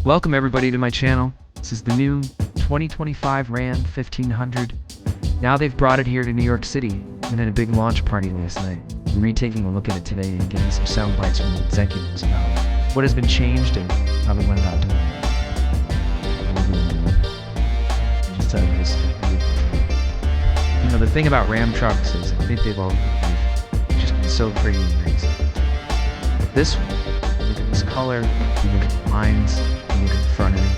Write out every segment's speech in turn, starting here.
Welcome everybody to my channel. This is the new 2025 Ram 1500. Now they've brought it here to New York City and had a big launch party last night. We're retaking a look at it today and getting some sound bites from the executives about what has been changed and how they went about doing it. Just tell you this. You know, the thing about Ram trucks is I think they've all just been so pretty and crazy. But this one, you look at this color, you look at the lines, you look at the front end,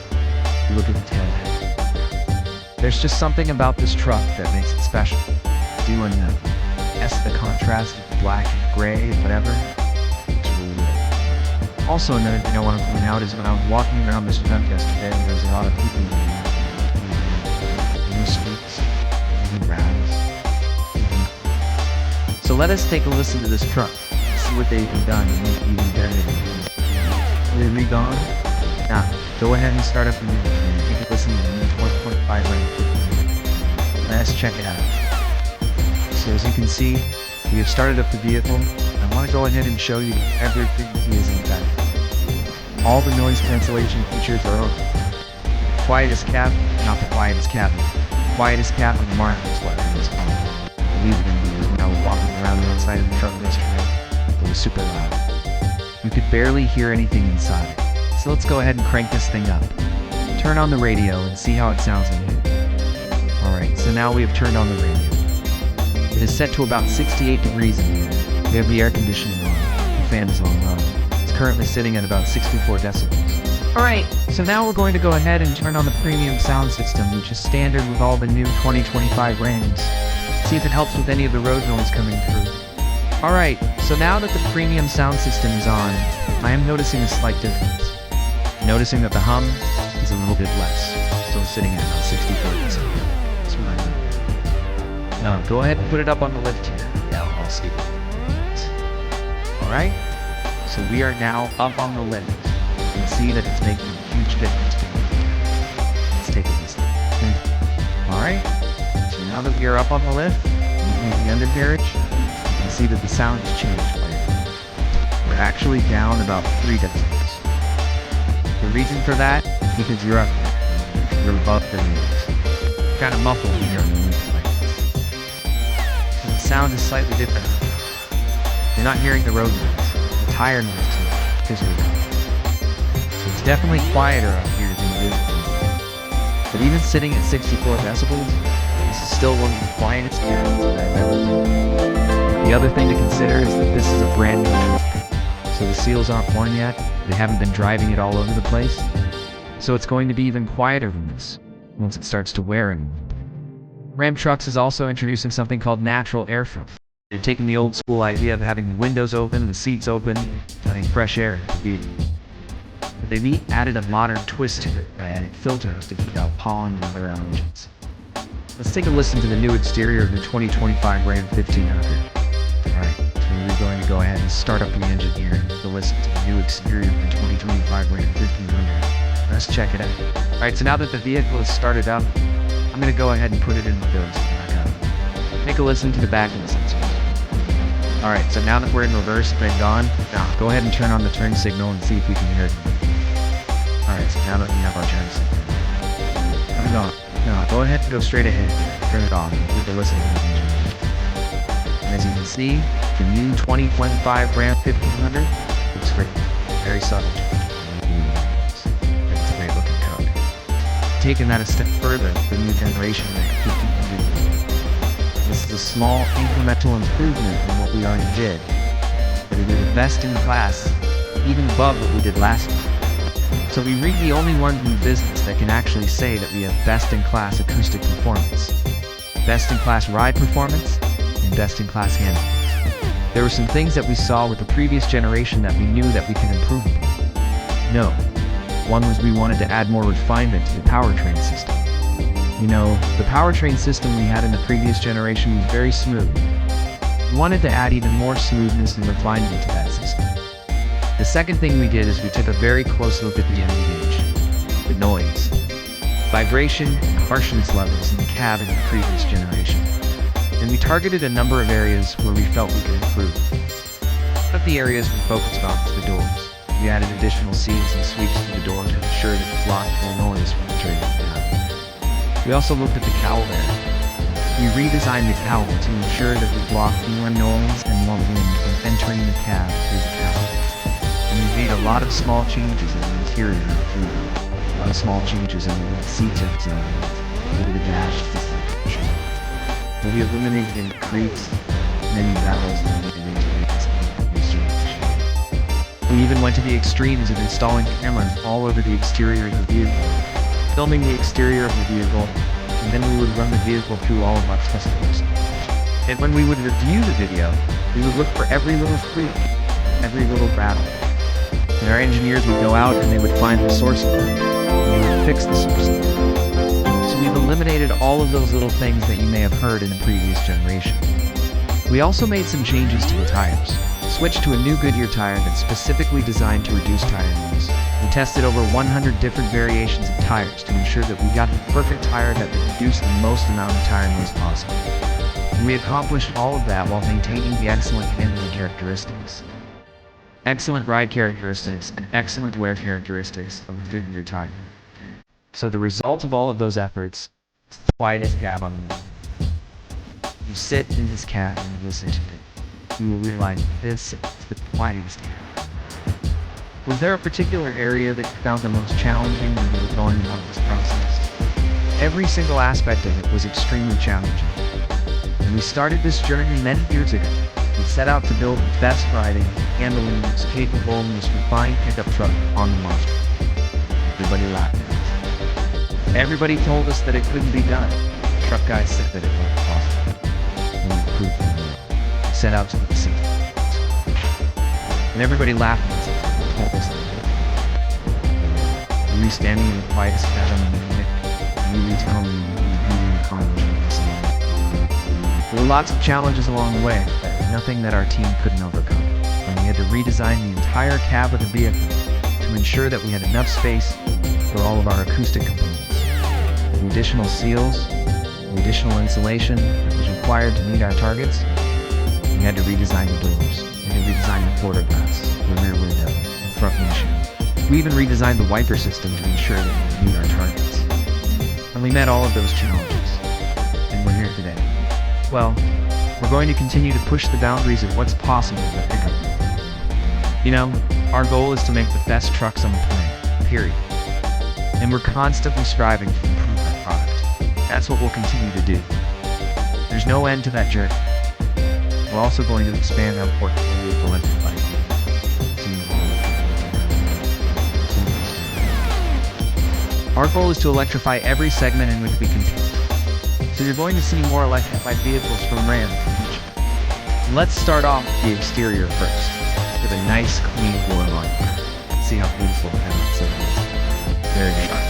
you look at the tailhead. There's just something about this truck that makes it special. Doing the contrast of black and gray, whatever. It's really good. Also, another thing I want to point out is when I was walking around this event yesterday, there was a lot of people in the streets, in the grounds. So let us take a listen to this truck, see what they've done and make it even better. Are they redone? Now, go ahead and start up the new and take a listen to the new 1.5 Ram. Let's check it out. So as you can see, we have started up the vehicle. I want to go ahead and show you that everything is intact. All the noise cancellation features are on. Quietest cab, not the quietest cabin. Quietest cab in the market is what it is called. I believe it is when I was walking around the outside of the truck yesterday. It was super loud. You could barely hear anything inside. So let's go ahead and crank this thing up. Turn on the radio and see how it sounds in here. Alright, so now we have turned on the radio. It is set to about 68 degrees in here. We have the air conditioning on. The fan is on low. It's currently sitting at about 64 decibels. Alright, so now we're going to go ahead and turn on the premium sound system, which is standard with all the new 2025 Rams. See if it helps with any of the road noise coming through. Alright, so now that the premium sound system is on, I am noticing a slight difference. Noticing that the hum is a little bit less, still sitting at about 64 decibels. That's what I mean. Now, go ahead and put it up on the lift here. Yeah, I'll see. Alright, so we are now up on the lift. You can see that it's making a huge difference. Let's take a listen. Alright, so now that we are up on the lift, using the undercarriage, you can see that the sound has changed quite a bit. We're actually down about 3 decibels. The reason for that is because you're up there. You're above the noise. Kind of muffled when you're underneath like this. So the sound is slightly different. You're not hearing the road noise, the tire noise because you're down. So it's definitely quieter up here than it is. But even sitting at 64 decibels, this is still one of the quietest areas that I've ever been. The other thing to consider is that this is a brand new truck. So the seals aren't worn yet. They haven't been driving it all over the place. So it's going to be even quieter than this once it starts to wear in. Ram Trucks is also introducing something called natural airflow. They're taking the old school idea of having the windows open and the seats open, letting fresh air into the vehicle. But they've added a modern twist to it by adding filters to keep out pollen and other allergens. Let's take a listen to the new exterior of the 2025 Ram 1500. Alright, so we're going to go ahead and start up the engine here and to listen to the new exterior of the 2025 Ram 1500. Let's check it out. Alright, so now that the vehicle is started up, I'm going to go ahead and put it in the goods. Take a listen to the back of the sensors. Alright, so now that we're in reverse and gone, now go ahead and turn on the turn signal and see if we can hear it. Alright, so now that we have our turn signal. No, go ahead and go straight ahead. Turn it on and take a listen to the engine. And as you can see, the new 2025 Ram 1500 looks great. Very subtle. It's a great looking code. Taking that a step further, the new generation Ram 1500. This is a small incremental improvement from what we already did. But it is the best in class, even above what we did last time. So we read the only ones in the business that can actually say that we have best in class acoustic performance, best in class ride performance, and best in class handling. There were some things that we saw with the previous generation that we knew that we can improve upon. No. One was we wanted to add more refinement to the powertrain system. You know, the powertrain system we had in the previous generation was very smooth. We wanted to add even more smoothness and refinement to that system. The second thing we did is we took a very close look at the NVH, the noise, vibration, and harshness levels in the cab in the previous generation. And we targeted a number of areas where we felt we could improve. One of the areas we focused on was the doors. We added additional seals and sweeps to the door to ensure that inaudible noise from the training cab. We also looked at the cowl there. We redesigned the cowl to ensure that we block more noise and more wind from entering the cab through the cowl. And we made a lot of small changes in the interior too. A lot of small changes in the seat tips and the dash system. We eliminated and increased many battles and we even went to the extremes of installing cameras all over the exterior of the vehicle, filming the exterior of the vehicle, and then we would run the vehicle through all of our customers. And when we would review the video, we would look for every little creak, every little rattle. And our engineers would go out and they would find the source of it, and they would fix the source of it. So we've eliminated all of those little things that you may have heard in the previous generation. We also made some changes to the tires. Switched to a new Goodyear tire that's specifically designed to reduce tire use. We tested over 100 different variations of tires to ensure that we got the perfect tire that would reduce the most amount of tire noise possible. And we accomplished all of that while maintaining the excellent handling characteristics, excellent ride characteristics, and excellent wear characteristics of a Goodyear tire. So the result of all of those efforts is the quietest cab on the road. You sit in this cab and listen to it. You will realize this is the quietest cab. Was there a particular area that you found the most challenging when you were going about this process? Every single aspect of it was extremely challenging. When we started this journey many years ago, we set out to build the best riding, handling, most capable, most refined pickup truck on the market. Everybody laughed at us. Everybody told us that it couldn't be done. The truck guys said that it was possible. And we proved it. Set out to the sea. And everybody laughed at us. And we standing in the quietest cabin in the minute, and we telling me we accomplished this. There were lots of challenges along the way, but nothing that our team couldn't overcome. And we had to redesign the entire cab of the vehicle to ensure that we had enough space for all of our acoustic components. The additional seals, the additional insulation that was required to meet our targets. We had to redesign the doors. We had to redesign the quarter glass, the rear window, the front windshield. We even redesigned the wiper system to ensure that we meet our targets. And we met all of those challenges. And we're here today. Well, we're going to continue to push the boundaries of what's possible with pickup. You know, our goal is to make the best trucks on the planet, period. And we're constantly striving to improve our product. That's what we'll continue to do. There's no end to that journey. We're also going to expand our portfolio to electrify vehicles. Our goal is to electrify every segment in which we compete. So you're going to see more electrified vehicles from Ram. Let's start off with the exterior first, with a nice clean Warlock. See how beautiful that is. Very sharp.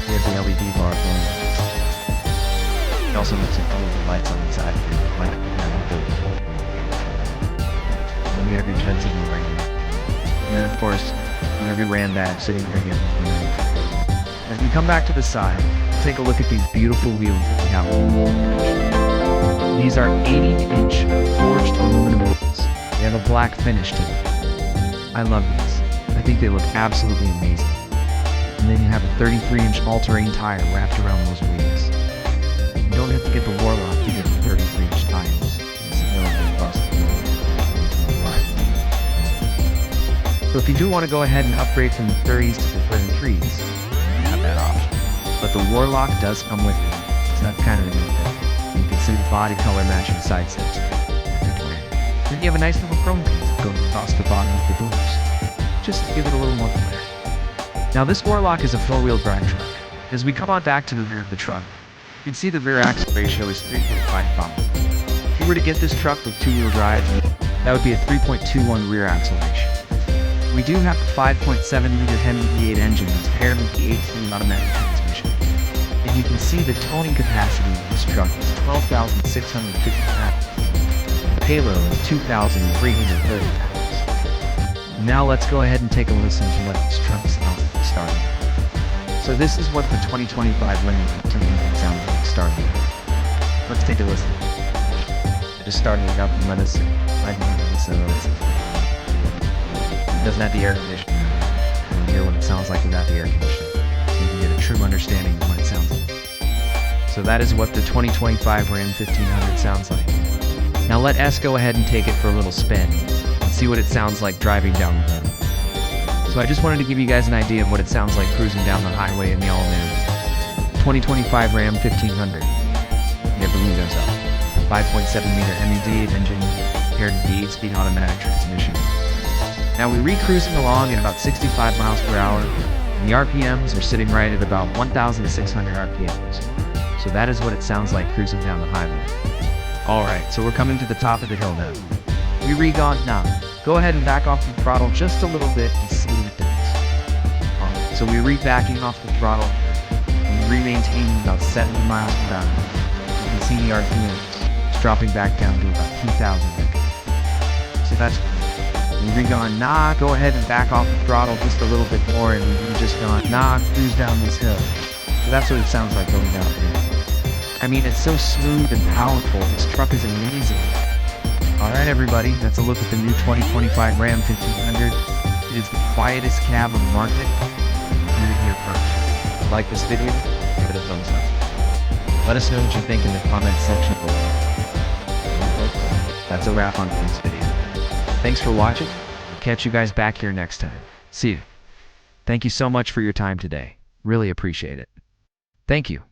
We have the LED bar going. It also looks like LED lights on the side. And we have your tread signal right here. And then of course, we have your RAM badge sitting right here. As we come back to the side, take a look at these beautiful wheels that we have. These are 80-inch forged aluminum wheels. They have a black finish to them. I love these. I think they look absolutely amazing. And then you have a 33-inch all-terrain tire wrapped around those wheels. You don't have to get the Warlock to get the 33-inch tires. So if you do want to go ahead and upgrade from the 30s to the 33s, you have that option. But the Warlock does come with it, so that's kind of a neat thing. You can see the body color matching side steps. Then you have a nice little chrome piece that goes across the bottom of the doors, just to give it a little more flair. Now this Warlock is a four-wheel drive truck. As we come on back to the rear of the truck, you can see the rear axle ratio is 3.55. If you were to get this truck with two-wheel drive, that would be a 3.21 rear axle ratio. We do have the 5.7-liter Hemi V8 engine that's paired with the 18 automatic transmission. And you can see the towing capacity of this truck is 12,650 pounds. The payload is 2,330 pounds. Now let's go ahead and take a listen to what this truck sounds like starting. So this is what the 2025 Lincoln sounds like starting. Let's take a listen. I just started it up and let us ride it so it doesn't have the air conditioning. hear what it sounds like without the air conditioning, so you can get a true understanding of what it sounds like. So that is what the 2025 Ram 1500 sounds like. Now let S go ahead and take it for a little spin and see what it sounds like driving down the road. So I just wanted to give you guys an idea of what it sounds like cruising down the highway in the all-new 2025 Ram 1500. You have the windows up. 5.7-liter MED engine, paired with the 8-speed automatic transmission. Now we re-cruising along at about 65 miles per hour, and the RPMs are sitting right at about 1,600 RPMs. So that is what it sounds like cruising down the highway. Alright, so we're coming to the top of the hill now. We re-gone now. Go ahead and back off the throttle just a little bit and see what it does. Alright, so we're re-backing off the throttle and re-maintaining about 70 miles per hour. You can see the RPMs dropping back down to about 2,000. So that's we re-gone, nah, go ahead and back off the throttle just a little bit more, and we just gone, nah, cruise down this hill. So that's what it sounds like going down here. I mean, it's so smooth and powerful. This truck is amazing. Alright everybody, that's a look at the new 2025 Ram 1500. It is the quietest cab on the market. You're here first. Like this video? Give it a thumbs up. Let us know what you think in the comment section below. That's a wrap on this video. Thanks for watching. I'll catch you guys back here next time. See you. Thank you so much for your time today. Really appreciate it. Thank you.